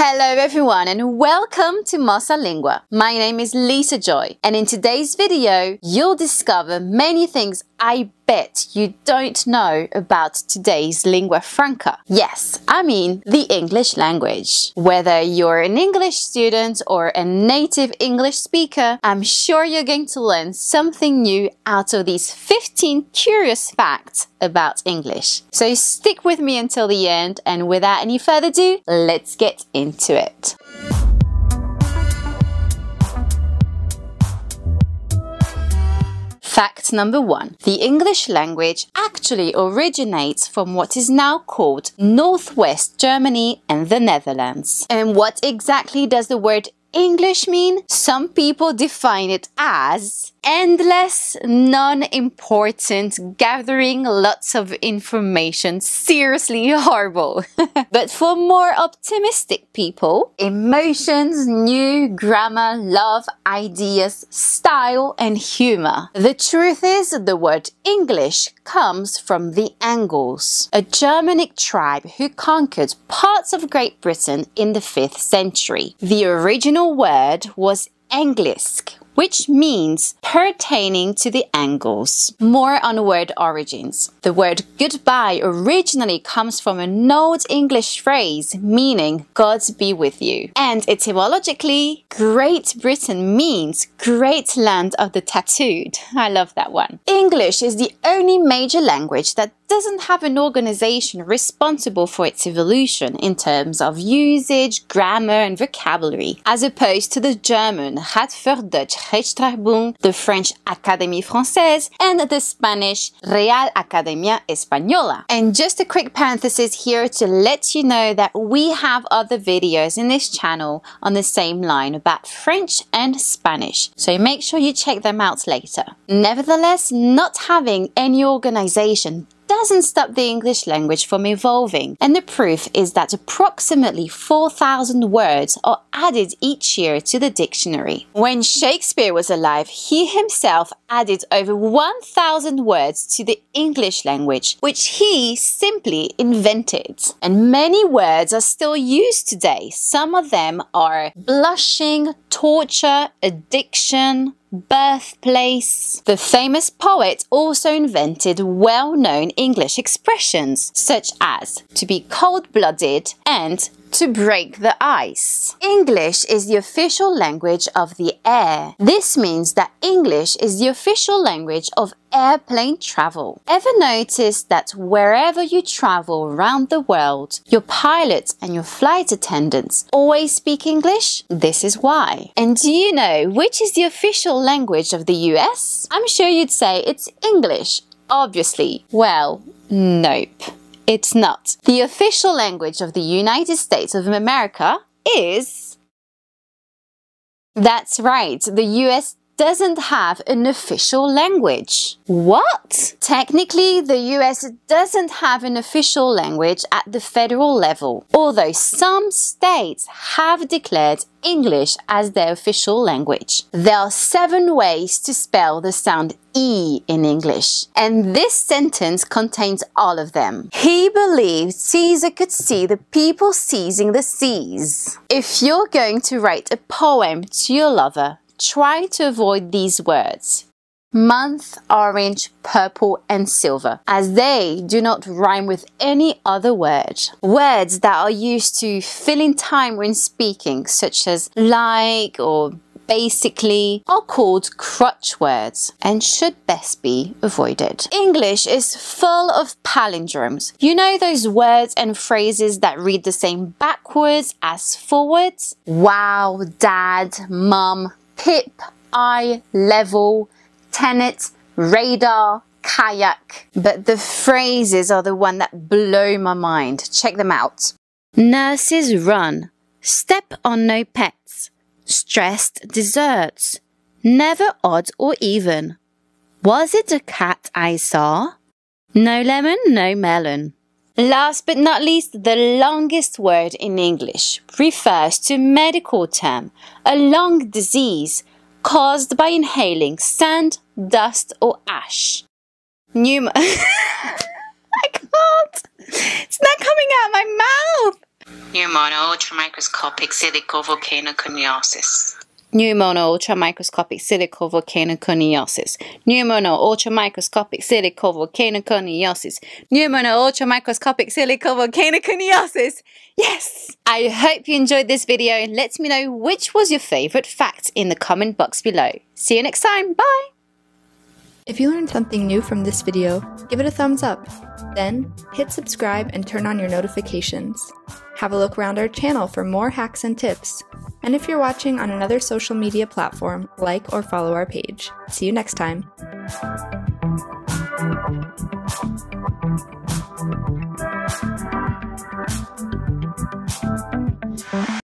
Hello everyone and welcome to Mossa Lingua. My name is Lisa Joy and in today's video you'll discover many things I bet you don't know about today's lingua franca. Yes, I mean the English language. Whether you're an English student or a native English speaker, I'm sure you're going to learn something new out of these 15 curious facts about English. So stick with me until the end and without any further ado, let's get into it. Fact number 1. The English language actually originates from what is now called Northwest Germany and the Netherlands. And what exactly does the word English mean? Some people define it as endless, non-important, gathering lots of information. Seriously horrible. But for more optimistic people, emotions, new grammar, love, ideas, style, and humor. The truth is, the word English comes from the Angles, a Germanic tribe who conquered parts of Great Britain in the 5th century. The original word was Englisk, which means pertaining to the Angles. More on word origins. The word goodbye originally comes from an Old English phrase meaning God be with you. And etymologically, Great Britain means great land of the tattooed. I love that one. English is the only major language that doesn't have an organization responsible for its evolution in terms of usage, grammar, and vocabulary, as opposed to the German Rat für Deutsch Rechtschreibung, the French Académie Française, and the Spanish Real Academia Española. And just a quick parenthesis here to let you know that we have other videos in this channel on the same line about French and Spanish, so make sure you check them out later. Nevertheless, not having any organization doesn't stop the English language from evolving, and the proof is that approximately 4,000 words are added each year to the dictionary. When Shakespeare was alive, he himself added over 1,000 words to the English language, which he simply invented. And many words are still used today. Some of them are blushing, torture, addiction, birthplace. The famous poet also invented well-known English expressions such as to be cold-blooded and to break the ice. English is the official language of the air. This means that English is the official language of airplane travel. Ever notice that wherever you travel around the world, your pilots and your flight attendants always speak English? This is why. And do you know which is the official language of the US? I'm sure you'd say it's English, obviously. Well, nope. It's not. The official language of the United States of America is... That's right, the US doesn't have an official language. What? Technically, the US doesn't have an official language at the federal level, although some states have declared English as their official language. There are 7 ways to spell the sound E in English, and this sentence contains all of them. He believed Caesar could see the people seizing the seas. If you're going to write a poem to your lover, try to avoid these words: month, orange, purple, and silver, as they do not rhyme with any other word. Words that are used to fill in time when speaking, such as like or basically, are called crutch words and should best be avoided. English is full of palindromes. You know those words and phrases that read the same backwards as forwards? Wow, dad, mum, pip, eye, level, tenet, radar, kayak. But the phrases are the one that blow my mind. Check them out. Nurses run. Step on no pets. Stressed desserts. Never odd or even. Was it a cat I saw? No lemon, no melon. Last but not least, the longest word in English refers to a medical term, a lung disease caused by inhaling sand, dust, or ash. I can't! It's not coming out of my mouth! Pneumono ultramicroscopic silicovolcanoconiosis. Pneumono ultramicroscopic silicovolcanoconiosis. Pneumono ultramicroscopic silicovolcanoconiosis. Pneumono ultramicroscopic silicovolcanoconiosis. Yes! I hope you enjoyed this video. Let me know which was your favorite fact in the comment box below. See you next time. Bye! If you learned something new from this video, give it a thumbs up. Then, hit subscribe and turn on your notifications. Have a look around our channel for more hacks and tips. And if you're watching on another social media platform, like or follow our page. See you next time.